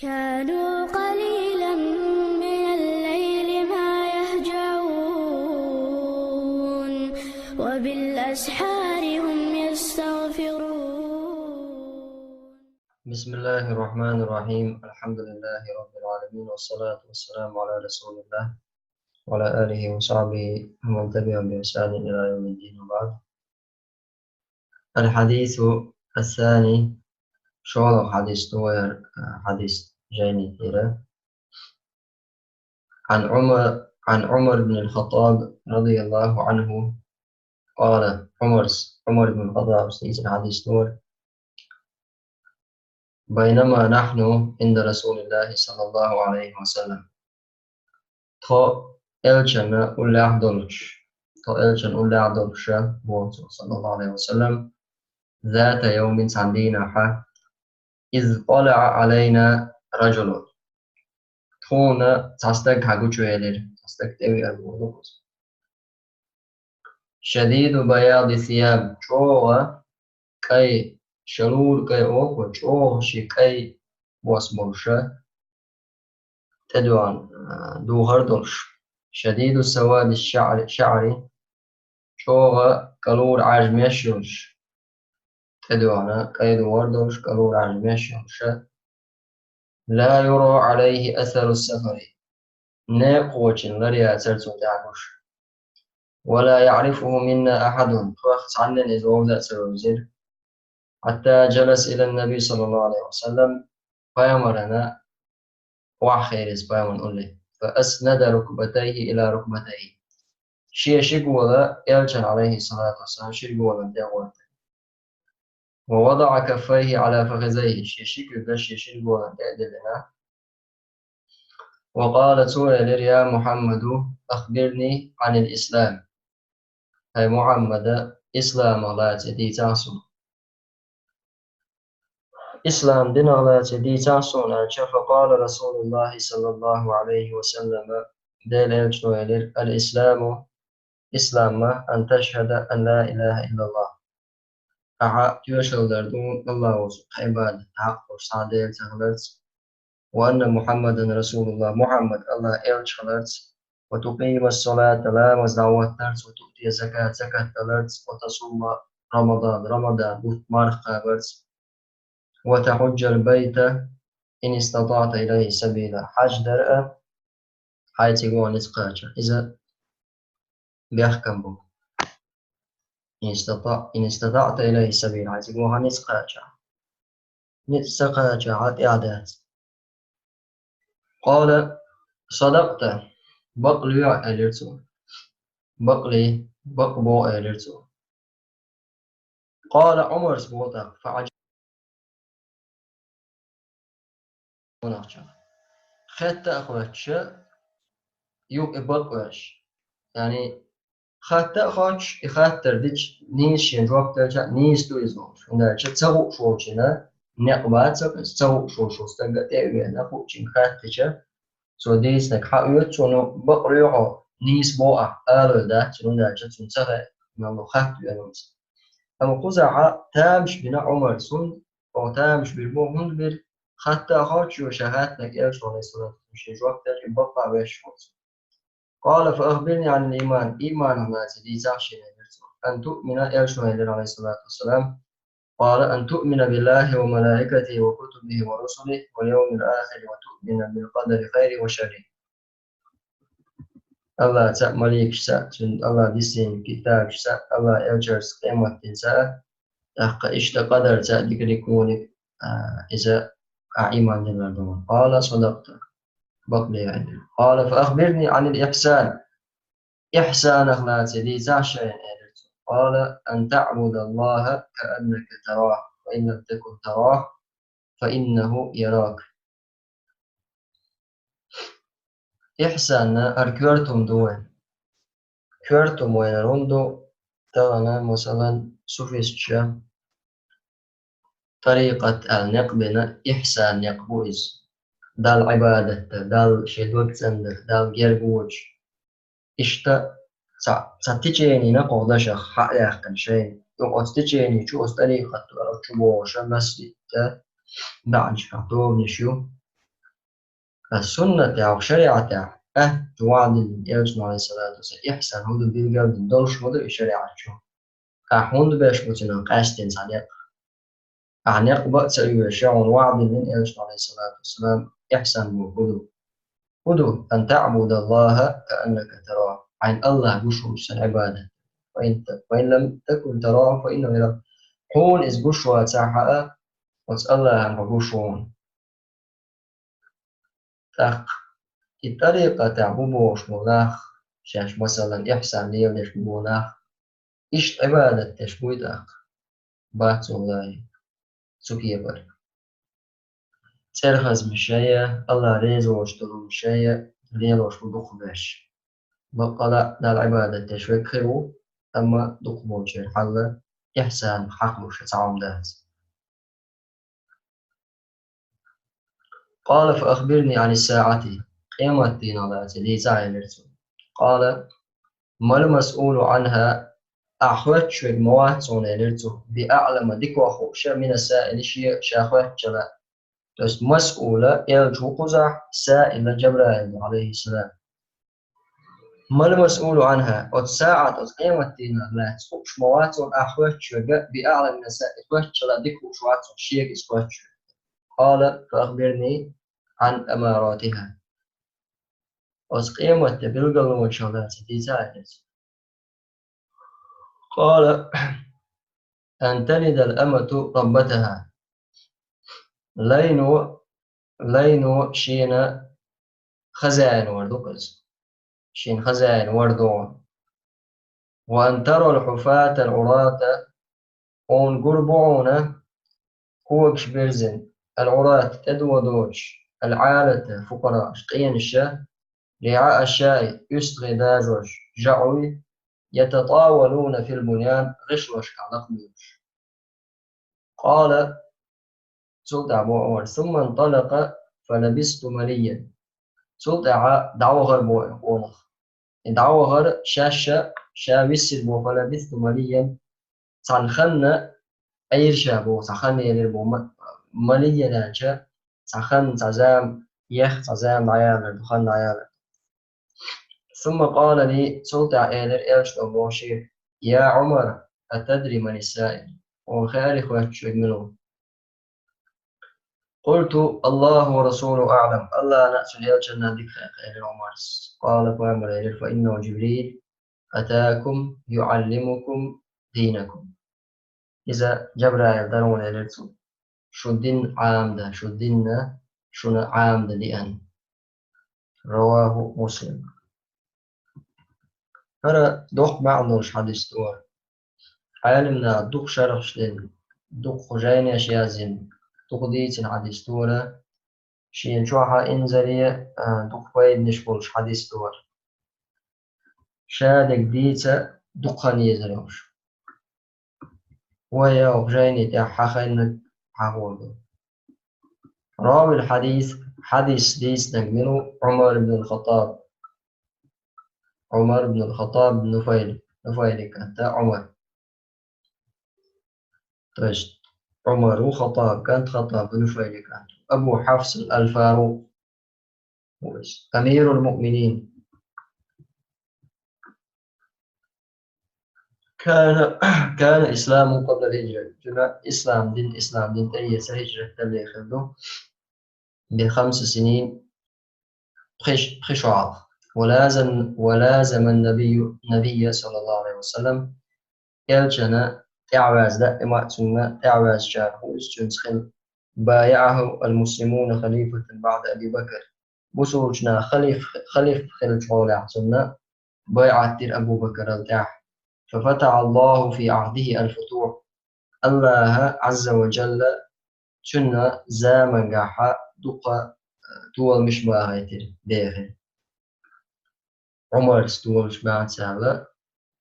كانوا قليلا من الليل ما يهجعون وبالأسحار هم يستغفرون. بسم الله الرحمن الرحيم. الحمد لله رب العالمين، والصلاة والسلام على رسول الله وعلى آله وصحبه ومن تبعهم بإحسان إلى يوم الدين. وبعد، الحديث الثاني شغل حديث توير حديث جيني كده عن عمر بن الخطاب رضي الله عنه قال عمر بن الخطاب سيد الحديث توير: بينما نحن عند رسول الله صلى الله عليه وسلم تا elçen ulla doluşa bu sallallahu aleyhi ve sellem zata yevmin sandina ha iz qala'a aleyna rajulun tona tasdak hagu çöyeler tasdak devi arbuğu şedidu bayadi siyab çoğa kay şalur kay oku çoğ şi kay wasbolşa تدوان دوغر دولش شديد السواد شعري شوغا كالور عجميشوش تدوانا قيد وردوش كالور عجميشوش لا يرى عليه أثر السفر ناقوش لريا سرسو تعبوش ولا يعرفه منا أحد فأخذ عنا نزوم ذات سروزير حتى جلس إلى النبي صلى الله عليه وسلم فيمرنا وحخيرس بيمن أولي فأسند ركبتيه إلى ركبتيه شيء ولا يلجن عليه الصلاة والسلام شيء ولا دعوة ووضع كفيه على فخذيه شيء ولا دعوة وقال سورة يا محمد أخبرني عن الإسلام. أي محمد إسلام الله تدي تاسو إسلام دين الله تدي تاسو فقال رسول الله صلى الله عليه وسلم ديل الإسلام إسلام أن تشهد أن لا إله إلا الله أحد يشهدون الله عبادة حق وصادق تغلط وأن محمدا رسول الله محمد الله إلشهدت وتقيم الصلاة لا مزدوات وتؤتي زكاة تلرت وتصوم رمضان مارخ قابرت وتحج البيت إن استطعت إليه سبيلا حج درء حيث يقول نتقاجر إذا بيحكم بك إن استطعت إليه سبيلا حيث يقول نتقاجر إعداد. قال صدقت بقلي بقبو إلرتو. قال عمر سبوتك فعجب خدت أخواتش يوك بقوش يعني خدت أخواتش إخاتر ديش نيس شنجوك تلجا نيس دويزوش وندا تسوق شوشنا نقبات تسوق شوشوس تلقى تأوي نقو چين خاتشا so this like how you to بقريو نيس بوع أرد ده شنو ده جت سنسخة من الخط يعني أما قزعة تامش بنا عمر سن أو تامش بالبو هند بير حتى خاتش وشهات لك إيش ولا يصير مش جواب تاني بقى ويش قال فأخبرني عن الإيمان. إيمان هنا تدي زعشين أن تؤمن إيش ولا عليه الصلاة والسلام قال أن تؤمن بالله وملائكته وكتبه ورسله واليوم الآخر وتؤمن بالقدر خيره وشره. الله مليك الله ديسين كتاب الله إلجرس قيمة تنسى إشت قدر ذلك يكون إذا إيمان جل. قال صدقت بقلي يعني. قال فأخبرني عن الإحسان. إحسان أخلاق لي زعشين. قال أن تعبد الله كأنك تراه وإن لم تكن تراه فإنه يراك. إحسان أركورتم دوين كورتم وين روندو تغنى مثلا سوفيستشا طريقة النقبنا إحسان يقبوز دال عبادة دال شدوك سندر دال جيربوج إشتا ستجيني نقودش حق يحكم شيء يوم أستجيني شو أستريقة ولا شو بوشا مسجد بعد شفتوه نشيو السنة أو شريعة توعد الإرجل عليه الصلاة والسلام إحسان هدو بيلقى دولش مدو شريعة شو أحوند باش بوتنا قاستين صديق أعناق بأس يشاء وعد من الإرجل عليه الصلاة والسلام إحسان هدو أن تعبد الله كأنك تراه عن الله بشوش العبادة وإن لم تكن تراه فإنه يراك حون إز بشوى تاحة وتسأل عن بشوون تاق الطريقة تعبوش ملاخ شاش مثلا إحسان ليه ليش ملاخ إيش عبادة تشبوي تاق بات الله سكية بر ترخز مشاية الله ريزو واشترو مشاية ريزو واشترو دخ باش بقى لا دا العبادة تشوي كرو أما دخ بوشي حل إحسان حق مش تعام دات قال فأخبرني عن الساعة قيمة دين الله لي زعل قال ما المسؤول عنها أخوات شوي مواد صونيرتو بأعلم ديكو أخوش من السائل شيء شاخوات جلا بس مسؤولة يلجو قزح سائل جبرائيل عليه السلام ما المسؤول عنها وتساعد قيمة دين الله تخوش مواد أخوات شوي بأعلم من السائل أخوات جلا ديكو شوات شيء أخوات شوي قال فأخبرني عن أماراتها وقيمة بالقلب والشغلات تساعد قال أن تلد الأمة ربتها لينو شين خزائن وردقز شين خزائن وردون وأن ترى الحفاة العراة أون قربعون كوكش بيرزن العراة تدو دوش العالة فقراء شقين الشاه رعاء الشاي يسغي داجوش جعوي يتطاولون في البنيان غشوش كعلقميوش قال سلطة أبو عمر ثم انطلق فلبست مليا سلطة دعوة غير بونخ دعوة غير شاشة شابس البو فلبست مليا سنخن أير شابو سخن يلبو مليا نانشا سخن تزام يخ تزام عيال دخن عيال ثم قال لي سلطة إيلر إيش أبوشي يا عمر أتدري من السائل وخارخ وشوي منه قلت الله ورسوله أعلم الله نأس الجنة ذكر خير عمر قال فأمر فإنه جبريل أتاكم يعلمكم دينكم إذا جبرائيل درون إليرتو شدين عامدة شدين شنا عامدة لأن رواه مسلم هذا دوخ معندوش حديث دور عالمنا دوخ شرح شدين دوخ خجين أشيازين دوخ ديتين حديث دورة شين شوحة إنزلية دوخ ويد نشبولش حديث دور شادك ديتا دقنية زلوش ويا وبجيني تاع حخين حقول راوي الحديث حديث ديس نجمنه عمر بن الخطاب عمر بن الخطاب بن نفيل كانت عمر طيش عمر وخطاب كانت خطاب بن نفيل كانت أبو حفص الفاروق أمير المؤمنين كان إسلام قبل الهجرة إسلام دين تأيس هجرة اللي خلده ب5 سنين خشوع ولازم النبي صلى الله عليه وسلم يلجنا تعواز دائما ثم تعواز شاره استنسخل بايعه المسلمون خليفة بعد أبي بكر بسوجنا خليف خلف حوله ثم بايعت أبو بكر التاح ففتح الله في عهده الفتوح الله عز وجل شنا زامن قاحة دقة دول مش باهيتر بيغي عمر دول مش باهيتر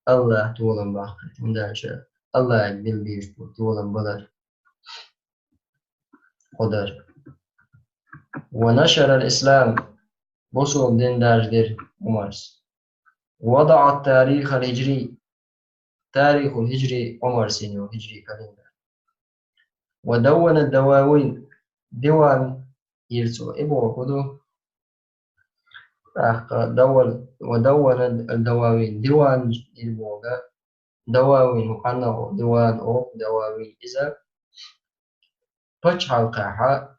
الله دول باهيتر من داشة الله يقبل بيش دول بدر قدر ونشر الإسلام بصر دين داجدر عمر وضع التاريخ الهجري تاريخ الهجري عمر سينيو هجري كالندر ودون الدواوين ديوان يرسو إبو وكدو ودون الدواوين ديوان البوغا دواوين وحنا ديوان أو دواوين إذا بتش حلقة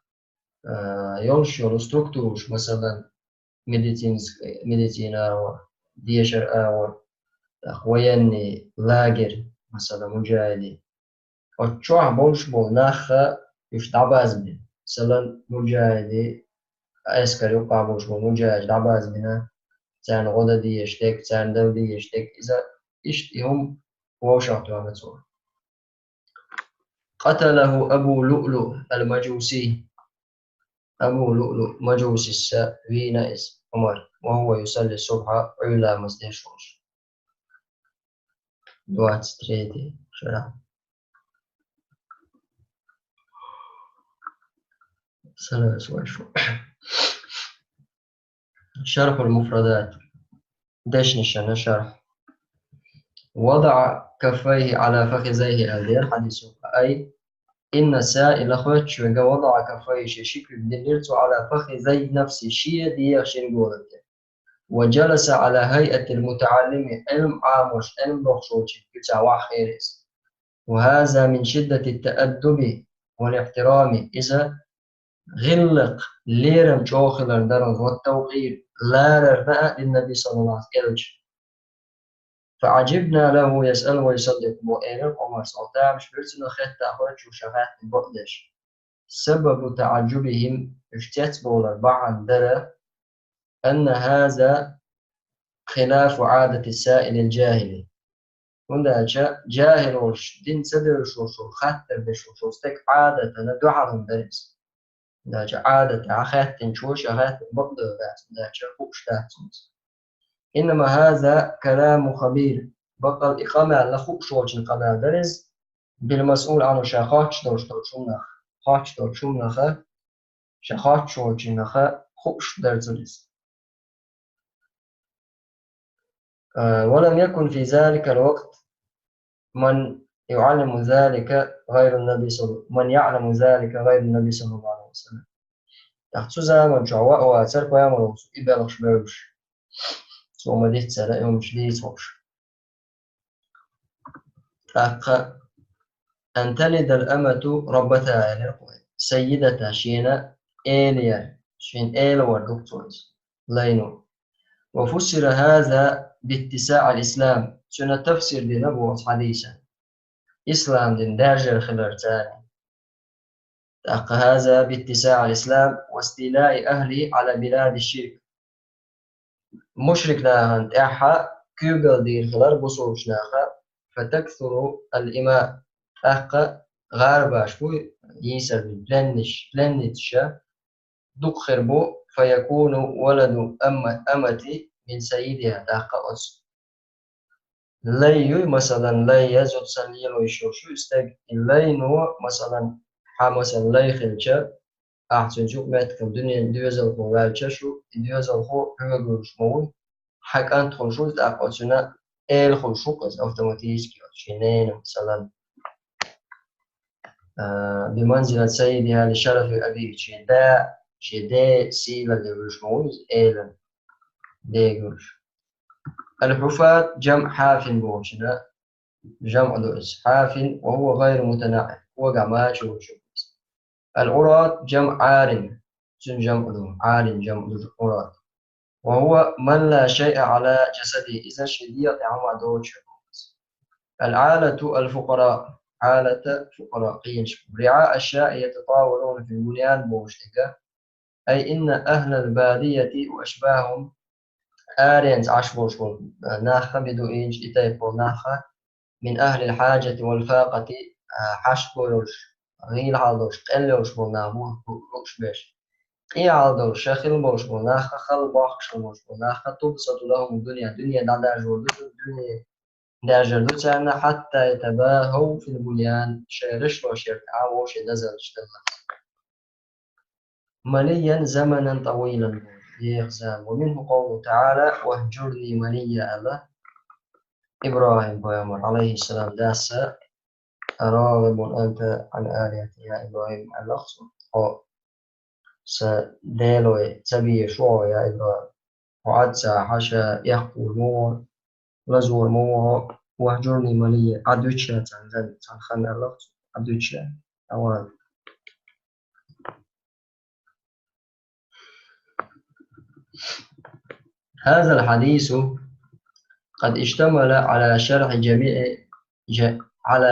يولش ستركتوش مثلا ميديتينا أو ديشر أو أخويني لاجر مثلا مجاهدي وتشوح بولش بول ناخا يش دعباز بي مثلا مجاهدي أسكر يقع بولش بول مجاهد دعباز بنا تان غدا دي يشتك تان دو دي يشتك إذا هم ووشعتوا على تصور قتله أبو لؤلؤ المجوسي أبو لؤلؤ مجوسي السوينائس عمر وهو يصلي الصبح علا مسجد شوش دوات ستريتي شرح سنة شو شرح المفردات ديش نشان شرح وضع كفيه على فخذيه الدير حديث أي إن سائل خرج وضع كفيه شكل دلرت على فخذي نفس الشيء دي يخشن قولته وجلس على هيئة المتعلم علم عامش علم بخشوش بتاع خيرس وهذا من شدة التأدب والاحترام إذا غلق ليرم شوخلر درن والتوقير لا رفع للنبي صلى الله عليه وسلم فعجبنا له يسأل ويصدق بوئير عمر صلى مش برسنا خيط تأخرج وشفاعة بقدش سبب تعجبهم اشتت بولر بعض درى أن هذا خلاف عادة السائل الجاهلي هنا جاهل دين سدر شو خاطر بشو استك عادة ندعهم درس دا عادة عخات تنشوش عخات بقدر بس دا خوش تاتنس إنما هذا كلام خبير بقى الإقامة على خوك شوش القناة درس بالمسؤول عنه شاخاتش دوش شمنخ خاتش دوش شمنخ شاخاتش شوش نخ خوش درس ولم يكن في ذلك الوقت من يعلم ذلك غير النبي من يعلم ذلك غير النبي صلى الله عليه وسلم تحت زمان جواء واتر قيام إبالغ بروش ثم ديت سلا يوم جديد وش أن تلد الأمة ربتها يعني سيدتها شينا إيليا شين إيل والدكتورز لينو وفسر هذا باتساع الإسلام سنة تفسير لنبوة حديثا إسلام دين داجر خلرتاني هذا باتساع الإسلام واستيلاء أهله على بلاد الشرك مشرك ناهن تأحى كيوغل دير خلر بصوش ناخا فتكثر الإماء أحقا غارباش بو يسر بلنتشا دقخر بو فيكون ولد أمتي من سيدها تحقا أس لي مثلا لي يزد سليل ويشوشو استك لي نو مثلا مثلا لي خلشا أحسن جوك ماتكم دنيا دوزل خو والشاشو دوزل خو هجوش مول حق أنت خلشوز أقصنا خلشوقز أوتوماتيكي شينين مثلا بمنزلة سيدها لشرف أبيه شدا سيلا دوش مول ديجوش الحفاة جمع حاف بوشنا جمع دوس حاف وهو غير متناعم هو جماش وشوش العراة جمع عار جمع عار جمع عراة وهو من لا شيء على جسده إذا شديد عما دوش العالة الفقراء عالة فقراء رعاء الشاء يتطاولون في البنيان بوشتك أي إن أهل البادية وأشباههم آرينز عشبوش ناخا بدو إنج إتايبو ناخا من أهل الحاجة والفاقة حشبوش غيل هالدوش قلوش بولنابو روش بيش إيه هالدوش شاخل بوش بولناخا خل باخش بوش بولناخا تبسط لهم الدنيا دادا جوردو الدنيا دا جردو تانا حتى يتباهوا في البنيان شيرش لو شيركعا وش نزل اشتغل مليا زمنا طويلا يغزام ومنه قوله تعالى واهجرني مليا على إبراهيم بيامر عليه السلام داسا راغب أنت عن آلهتي يا إبراهيم الأخصر سديلوي تبي شو يا إبراهيم وعدسة حشا يحقو نور لزور مور وهجرني مليا عدوشة تنزل تنخنا اللغت عدوشة أوان. هذا الحديث قد اشتمل على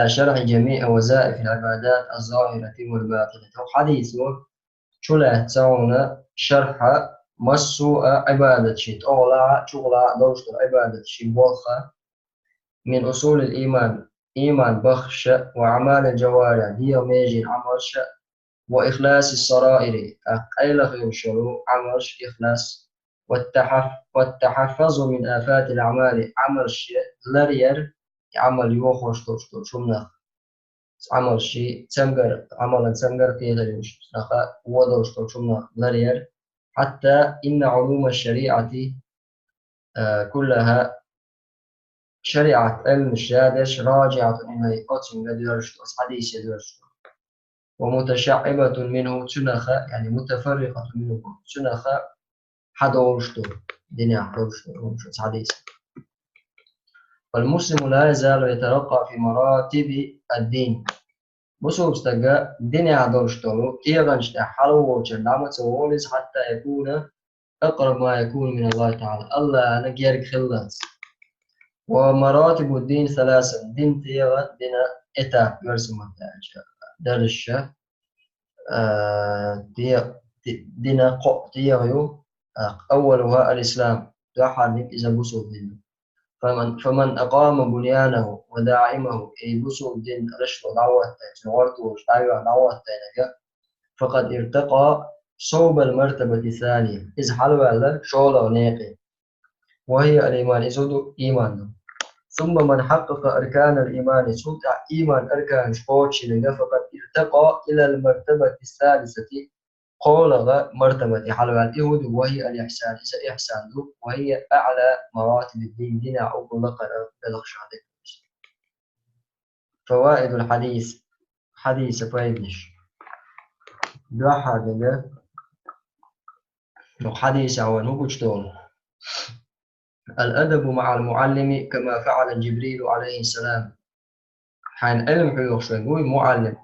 شرح جميع وظائف العبادات الظاهرة والباطنة. حديث شله تعون شرح مسو عبادة شيء أولا شغلا دوشت عبادة شيء بوخة من أصول الإيمان إيمان بخش وأعمال الجوارح هي ميجي عمرش وإخلاص السرائر أقيل خير شلو عمرش إخلاص والتحفظ من آفات الأعمال عمرش لرير عمل يوخوش توشتو شمنا عمل شيء تمجر عملا تمجر تيغيوش نخا ودوش توشمنا لرير حتى إن علوم الشريعة كلها شريعة علم الشهادش راجعة إلى قتل لدرجة حديث درجة ومتشعبة منه تنخا يعني متفرقة منه تنخا حدوشتو دنيا حدوشتو حديث. فالمسلم لا يزال يترقى في مراتب الدين. بصوا بستجا الدنيا عدوشتو إيغانشتا حلو وشلامة وولز حتى يكون أقرب ما يكون من الله تعالى. الله أنا جيرك خلاص. ومراتب الدين ثلاثة. الدين تيغا دينا إتا يرسم درشة دينا قو تيغيو أولها الإسلام تحرك إذا بصوا الدين. فمن أقام بنيانه وداعمه أي بصوا الدين رشد دعوة نورته دعوة فقد ارتقى صوب المرتبة الثانية إذ حلوة على شغل ونيقي وهي الإيمان إزود إيمان. ثم من حقق أركان الإيمان سلطة إيمان أركان شقوش فقد ارتقى إلى المرتبة الثالثة قولغ مرتبة حلوة الإهود وهي الإحسان إذا إحسان وهي أعلى مراتب الدين دين أو لقر بلغشادك. فوائد الحديث حديث فايدش دوحة دقا حديث عوان وقجتون. الأدب مع المعلم كما فعل جبريل عليه السلام. حين علم حيوخ شوي معلم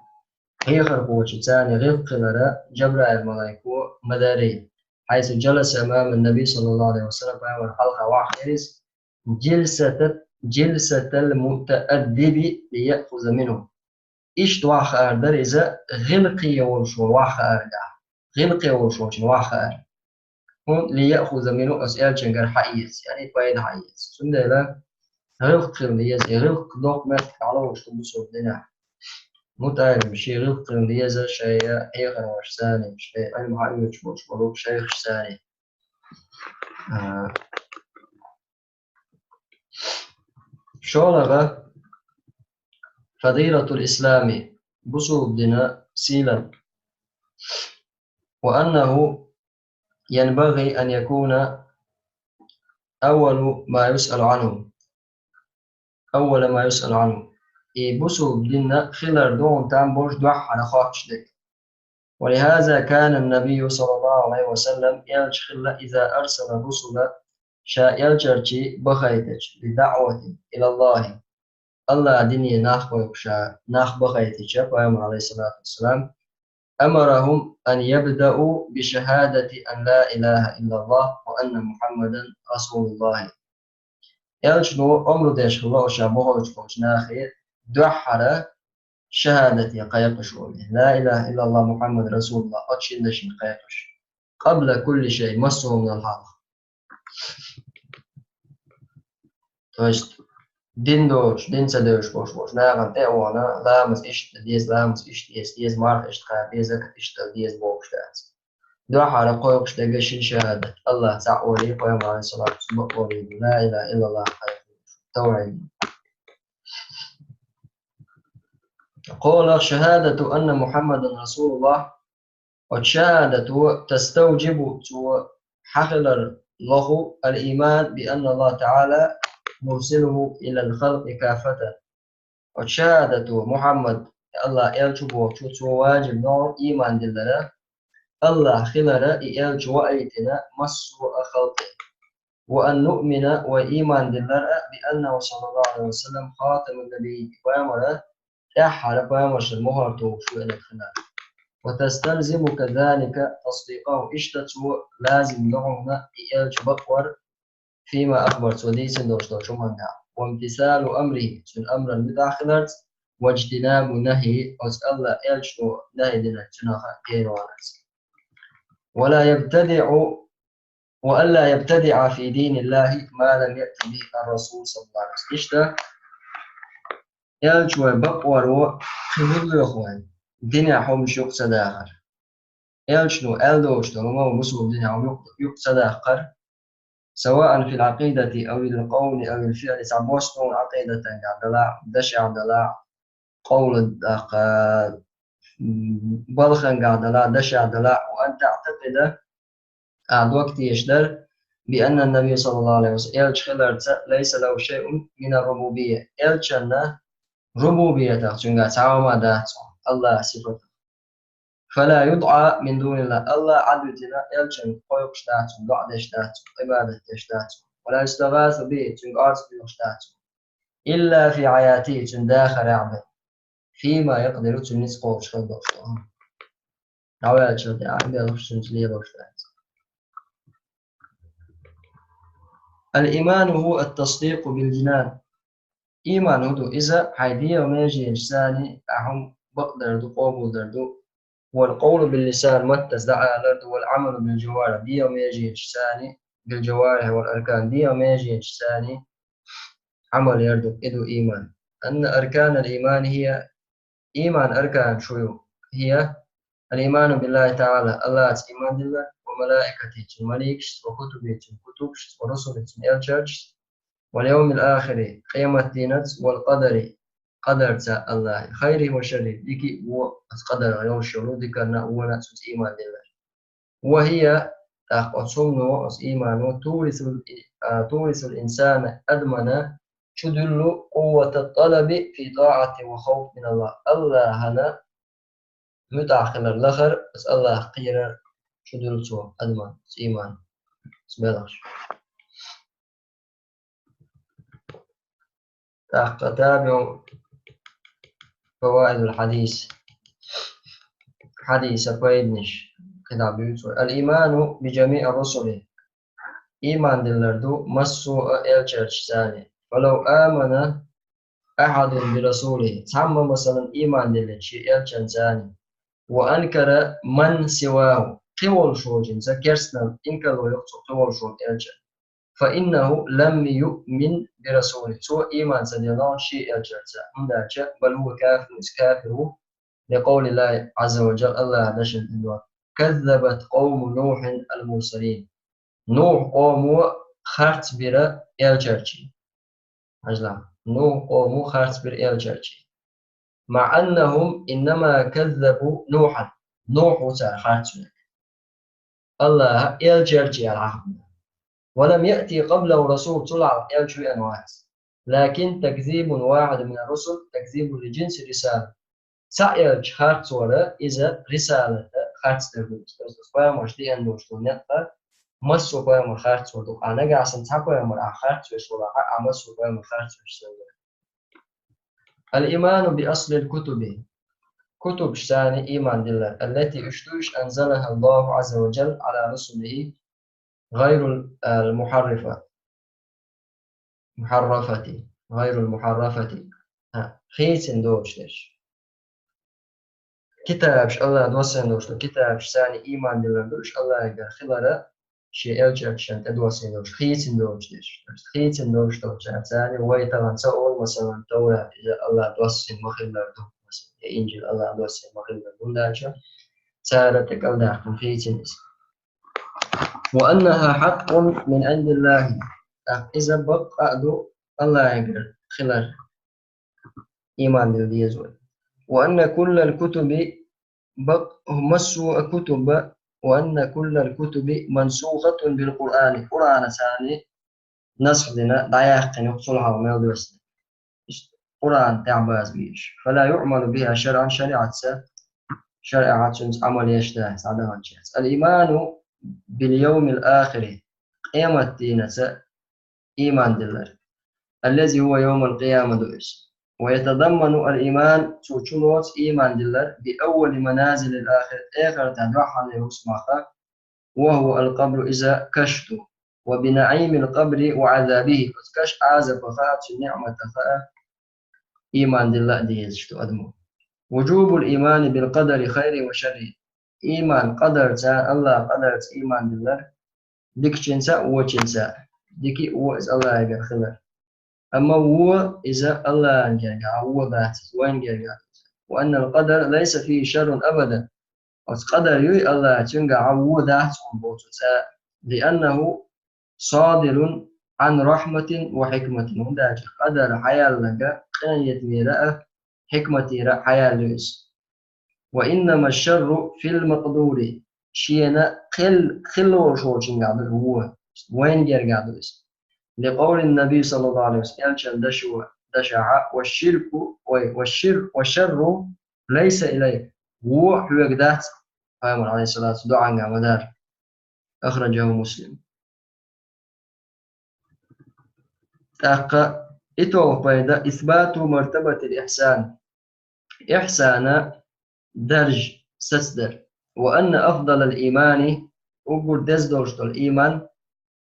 هي خربوش تاني غير قلنا جبرائيل الملائكة مدارين حيث جلس أمام النبي صلى الله عليه وسلم في الحلقة وحيرس جلسة المتأدب ليأخذ منه. إيش تواخ أردر إذا غلقي ورشون واخ أرجع غلقي ورشون واخ أرجع هون ليأخذ منه أسئلة جنجر حيز يعني فايد حيز سندلا غلق ليز غلق دوق مات على وش تبصر دنا متعلم شيء غلق ليز شيء أيقن وش ثاني شيء علم حيوش مش مروك شيء ثاني. شولغة فضيلة الإسلام بصوب دنا سيلا وأنه ينبغي أن يكون أول ما يسأل عنه بصوب دنا خلال دون تنبوش دوح على خاكش دك. ولهذا كان النبي صلى الله عليه وسلم يلجخل إذا أرسل الرسل يلجرجي بخيتش بدعوة إلى الله ديني ناخ بخيتش فيما عليه الصلاة والسلام أمرهم أن يبدأوا بشهادة أن لا إله إلا الله وأن محمدا رسول الله. يلجنو أمر ديش الله وشابه ناخي دحر شهادة قيقش لا إله إلا الله محمد رسول الله أتشين دشين قيقش قبل كل شيء مسه من الحق. تويست دين دوش دين سدوش بوش ناغن تأوانا لامس إشت لامس إشت ديز مارك إشت خير ديزك إشت ديز بوش داز دوح على قيقش دقشين شهادة الله تعالى قيام عليه الصلاة والسلام لا إله إلا الله توعد. قول شهادة أن محمد رسول الله والشهادة تستوجب حقل له الإيمان بأن الله تعالى مرسله إلى الخلق كافة. والشهادة محمد الله يلجبه واجب نور إيمان دلنا الله خلنا يلجو أيتنا مسو خلقه وأن نؤمن وإيمان بالله بأنه صلى الله عليه وسلم خاتم النبي ويمر أحد ويمر المهر توفو إلى الخلاف وتستلزم كذلك تصديقه اشتتو لازم لغنا إيالج بقور فيما أخبرت وديس دوشتو شمهنا وامتثال أمره من أمر المداخلات واجتناب نهي أسأل إيالجو نهي دينا جناها كيروانات وألا يبتدع في دين الله ما لم يأتي به الرسول صلى الله عليه وسلم إشتا إيالجو بقور وخبر يخوان دنيا حوم شوق صداخر إيالجنو ألدوشتو وما مسلم دنيا يقصداخر سواء في العقيدة أو القول أو الفعل سعبوستون عقيدة عدلاء دش عدلاء قول بلخن عدلاء دش عدلاء وأن تعتقد عد وقت يشدر بأن النبي صلى الله عليه وسلم ليس له شيء من الربوبية إلشنا ربوبية تنقى تعوما داتون الله صفته فلا يدعى من دون الله الله عدوتنا إلشن قيقش داتون قعدش داتون عبادة داتون ولا يستغاث به تنقارس بيوشتاتون إلا في عياته تنداخر عبد فيما يقدر تنسقه وشخده وشخده عوالد شخده عبد وشخده وشخده الإيمان هو التصديق بالجنان إيمان هو إذا حيدية وميجي إنساني أهم بقدر دو قوبل دردو والقول باللسان متس دعا لردو والعمل بالجوارح دي وميجي إنساني بالجوارح والأركان دي وميجي إنساني عمل يردو إدو إيمان أن أركان الإيمان هي إيمان أركان شو هي الإيمان بالله تعالى الله إيمان بالله وملائكته الملائكة وكتبه الكتب ورسله الإلشاج واليوم الآخر قيامة دينت والقدر قدر الله خيره وشره ديكي هو قدر يوم الشروط ذكرنا هو نفس إيمان بالله وهي أصمنا إيمان تورث الإنسان أدمن تدل قوة الطلب في طاعة وخوف من الله الله هنا متأخر الآخر بس الله خير تدل سوى أدمن إيمان بسم الله تتابع فوائد الحديث حديث فايدنش كتاب الإيمان بجميع الرسل إيمان دلردو مسو إلشرش ثاني ولو آمن أحد برسوله تعمم مثلا إيمان دلشي إلشن ثاني وأنكر من سواه طول شوجين ذكرسنا إنكر ويقصد طول شوج إلشن فإنه لم يؤمن برسوله سوى إيمان سديلان شيء الجرزة من ذلك بل هو كافر لقول الله عز وجل الله نشن النور كذبت قوم نوح المرسلين نوح قوم خرط بر الجرجي عجلا نوح قوم خرط بر الجرجي مع أنهم إنما كذبوا نوحا نوح خرط الله الجرجي العهد ولم يأتي قبله رسول طلع يلجو أنواع لكن تكذيب واحد من الرسل تكذيب لجنس رسالة سأيلج خارج صورة إذا رسالة خارج تردوس فيامرش دي أنوش دونيتا مسو فيامر خارج صورة أنا قاسم تحب فيامر خارج صورة أمسو فيامر خارج صورة الإيمان بأصل الكتب كتب ثاني إيمان بالله التي اشتوش أنزلها الله عز وجل على رسله غير المحرفة غير المحرفة خيسن دوشتش كتابش الله دوسن دوشتو كتابش ثاني إيمان دلندوش الله يقول خلال شيء ألجرشن تدوسن دوش خيسن دوشتش خيسن دوشتو ثاني ويتلان سأول مثلا تورا إذا الله دوسن مخلال دو مثلا إنجيل الله دوسن مخلال دو داشا سارتك الله خيسن اسم وأنها حق من عند الله إذا بقى الله يقول خلال إيمان باليزول وأن كل الكتب مسوا كتب وأن كل الكتب منسوخة بالقرآن القرآن ثاني نسخ لنا ضياق يقصلها وما يدرس قرآن تعباز بيش فلا يعمل بها شرعا شريعة عمل يشتهي الإيمان باليوم الآخر قيامة دينة إيمان دلر الذي هو يوم القيامة دوئس ويتضمن الإيمان سوچنوت إيمان دلر بأول منازل الآخرة آخر تدوحا لرسمخة وهو القبر إذا كشته وبنعيم القبر وعذابه كش عازب فخات النعمة فخات إيمان دلله ديزشتو أدمو وجوب الإيمان بالقدر خير وشر إيمان قدر تا الله قدر إيمان دلله ديك جنسا وجنسا ديكي هو إز الله يقر خلر أما هو إذا الله ينجرقع هو ذات وين ينجرقع وأن القدر ليس فيه شر أبدا قدر يوي الله تنقع هو ذات لأنه صادر عن رحمة وحكمة هنداك قدر حياة لك كان يتميرأ حكمة حياة لويس وإنما الشر في المقدور شينا خل وشوشين قاعد هو وين جر قاعد لويس لقول النبي صلى الله عليه وسلم دشع والشر ليس إليه هو قدات فاهم عليه الصلاة والسلام دعاء مدار أخرجه مسلم تاقا إتو فايدة إثبات مرتبة الإحسان إحسان درج سسدر وأن أفضل الإيمان أقول دزدوشت الإيمان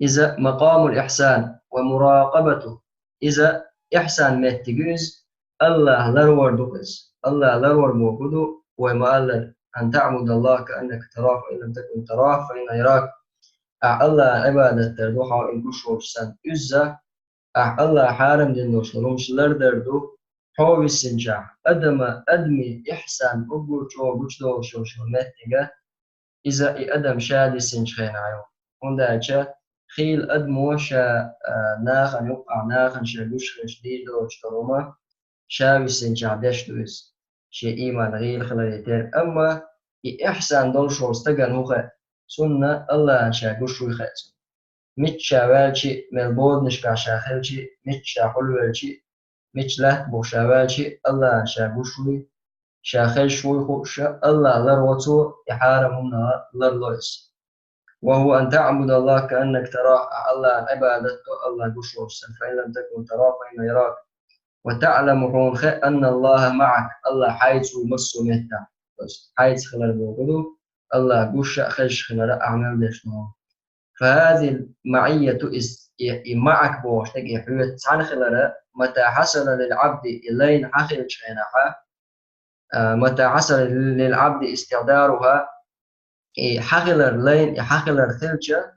إذا مقام الإحسان ومراقبته إذا إحسان متجوز الله لرور دقس الله لرور موجود وما أن تعبد الله كأنك تراه فإن لم تكن تراه فإن يراك الله عبادة تردوها وإن كشور سن إذا الله حارم دينوش لرمشلر دردو حوي السنجاح أدمي إحسان أقول شو بجدو شو متجا إذا أدم شادي سنجخين عيو هندا خيل أدمو شا ناخن يقع ناخن شا بشخش ديدو شتروما شاوي سنجاح دشتوز شي إيمان غير خلاليتين أما إحسان دول شو استقن هو سنة الله شا قشوي خيسو متشا والشي ملبود نشكا شاخلشي متشا حلوالشي متشلا بوشاوالشي الله شا قشوي شاخل شوي خوشا الله لروتو يحارمهم لرلويس وهو أن تعبد الله كأنك تراه الله عبادته الله قشوي فإن لم تكن تراه فإن يراك وتعلم أن الله معك الله حيث مصر مهتا حيث خلال بوقدو الله قشا خلش خلال أعمال دشنو فهذه المعية معك بوشتك يحوية عن خلال متى حصل للعبد إلين حخل شينها متى حصل للعبد استعدارها حخل لين حخل ثلجة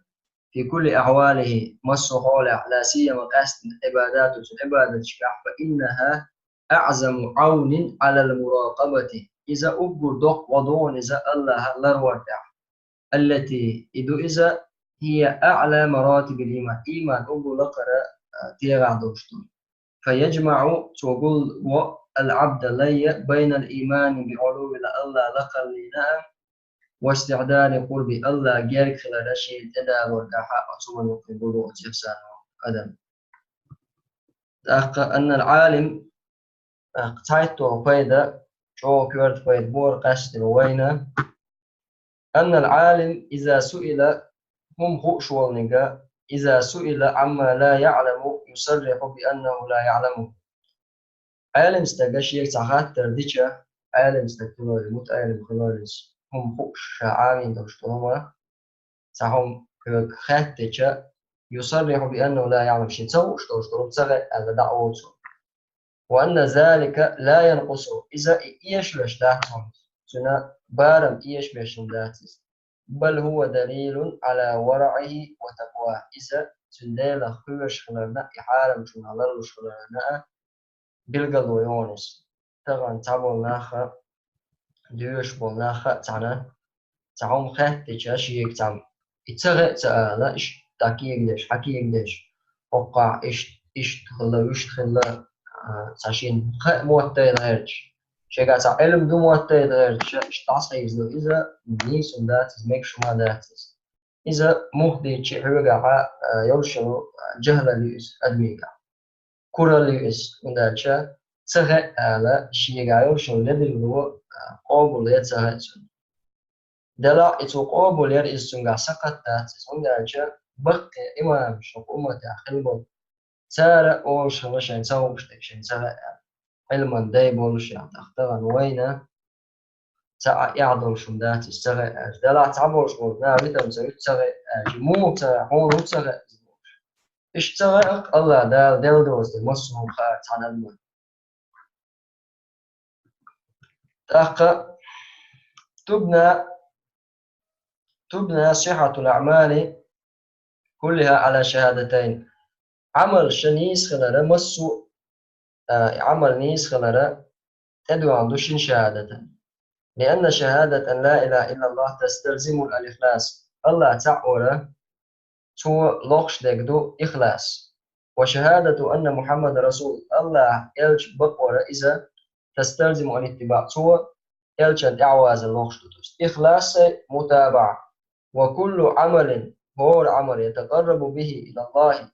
في كل أحواله مصر لا سيما قصد عبادات العبادة فإنها أعظم عون على المراقبة إذا أبقر دق وضون إذا الله لرورتع التي إذا هي أعلى مراتب الإيمان إيمان أبو لقرأ تيغع دوشتون فيجمع تقول العبد لي بين الإيمان بعلو الله لقر لنا واستعداد قرب الله جارك خلال شيء تدا والدحاء أصوم يقبلوا أتفسان أدم أن العالم اقتعدت فايدة شو كورت فايد بور قشت وينه أن العالم إذا سئل هم خشوال نجا إذا سئل عما لا يعلم يصرح بأنه لا يعلمه عالم استجاشي ساعات ترديشة عالم استكتنول متعلم خلالش هم خش عامين دوشتهما ساهم خاتجة يصرح بأنه لا يعلم شيء سوش دوشتهم سغل على دعوته وأن ذلك لا ينقص إذا إيش بشداتهم سنة بارم إيش بشداتهم بل هو دليل على ورعه وتقواه إذا سندال خوش خلالنا إحارم شون على خلالنا بالقلو يونس طبعا تعبوا ناخا ديوش بولناخا تعنا تعوم خات تشاشيك تعم إتسغى تعالى إيش تاكيك ديش حكيك ديش وقع إيش تخلى ويش تخلى تعشين خاء موتى يدغيرش شيء علم دو موتى يدغيرش إيش تعصي يزلو إذا نيس وداتس ميك شما داتس إذا مهدي شيء حوغا يرشلو جهل ليس أدميكا كورا ليس وداتشا تسغى على شيء يرشلو لدلو قابل يتسغى دلا إتو قابل يرئيس سنغا سقط داتس وداتشا بق إمام شق أمة خلبون سارة أوش خلشان سووش تكشن سارة علما دايبولش تختار وين سا يعضل شمدات السرع دلع تعبر شغل ما ريتم سويت سرع مو سرع هون سرع إيش سرع الله دال دوز مصر خارج عن الماء تحقق تبنى صحة الأعمال كلها على شهادتين عمل شنيس خلرا مسو عمل نيس خلرا تدعو عن دوشين شهادة لأن شهادة أن لا إله إلا الله تستلزم الإخلاص الله تعالى تو لوكش دو إخلاص وشهادة أن محمد رسول الله إلش بقورة إذا تستلزم الاتباع تو إلش الإعواز اللوكش دوست إخلاص متابعة وكل عمل هو العمل يتقرب به إلى الله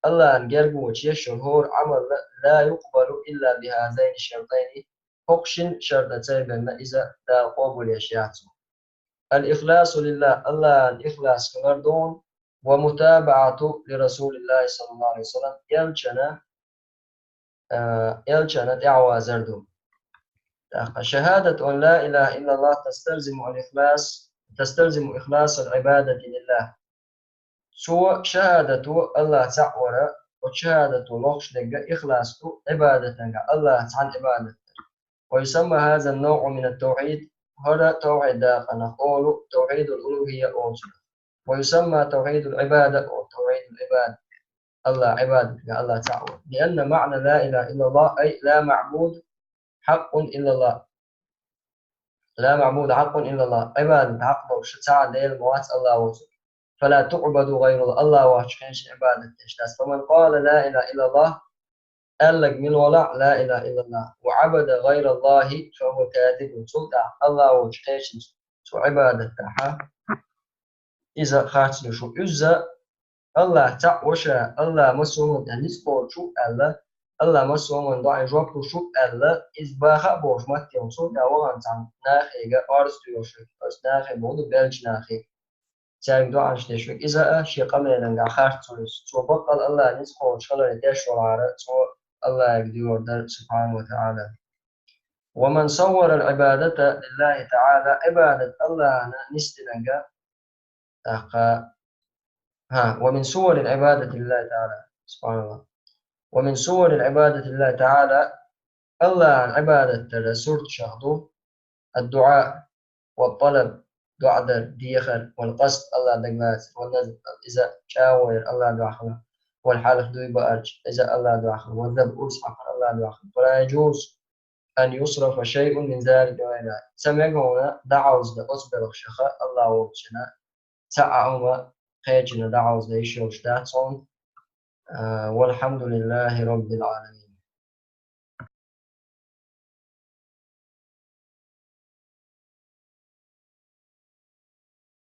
الله أن يرجو وتيشن هو عمل لا يقبل إلا بهذين الشرطين فقشن شرطتين بما إذا لا قبول يشيعته الإخلاص لله الله الإخلاص كمردون ومتابعة لرسول الله صلى الله عليه وسلم يلجنا دعوة زردو شهادة أن لا إله إلا الله تستلزم إخلاص العبادة لله سوى شهادة الله تعالى وشهادة لوخش دقة إخلاص عبادة الله عن عبادة ويسمى هذا النوع من التوحيد هذا توحيد نقول توحيد الألوهية أوجه ويسمى توحيد العبادة أو توحيد العبادة الله عبادة الله تعالى لأن معنى لا إله إلا الله أي لا معبود حق إلا الله لا معبود حق إلا الله عبادة حق وشتاع ديل موات الله وجه فلا تعبد غير الله واشكيش عبادة تشتاس فمن قال لا إله إلا الله قال لك من ولا لا إله إلا الله وعبد غير الله فهو كاذب سلطة الله واشكيش عبادة تحا إذا خاتل شو إذا الله تعوشا الله مسوم نسبة شو الله مسوم ضاع جواب شو إذ باخ بوش متيم سلطة وان تام ناخيجا أرز تيوشك أرز ناخي بود بلج ناخي تاعي دعاء شتشوك إذا شيء قبل أن خارج تولس تو بقى الله نسخه شغله يدش ولا تو الله يقدر در سبحانه وتعالى ومن صور العبادة لله تعالى عبادة الله نستلقى ومن صور العبادة لله تعالى سبحان الله ومن صور العبادة لله تعالى الله عبادة الرسول شهده الدعاء والطلب دعاء ديخل والقصد الله دقات والنذر إذا شاور الله دعخل والحلف دوي بأرج إذا الله دعخل والذب أصحف الله دعخل فلا يجوز أن يصرف شيء من ذلك وإلى سمعنا دعوز أصبر شخاء الله وبشنا تعاوما خيجنا دعوز ليشوش داتون والحمد لله رب العالمين.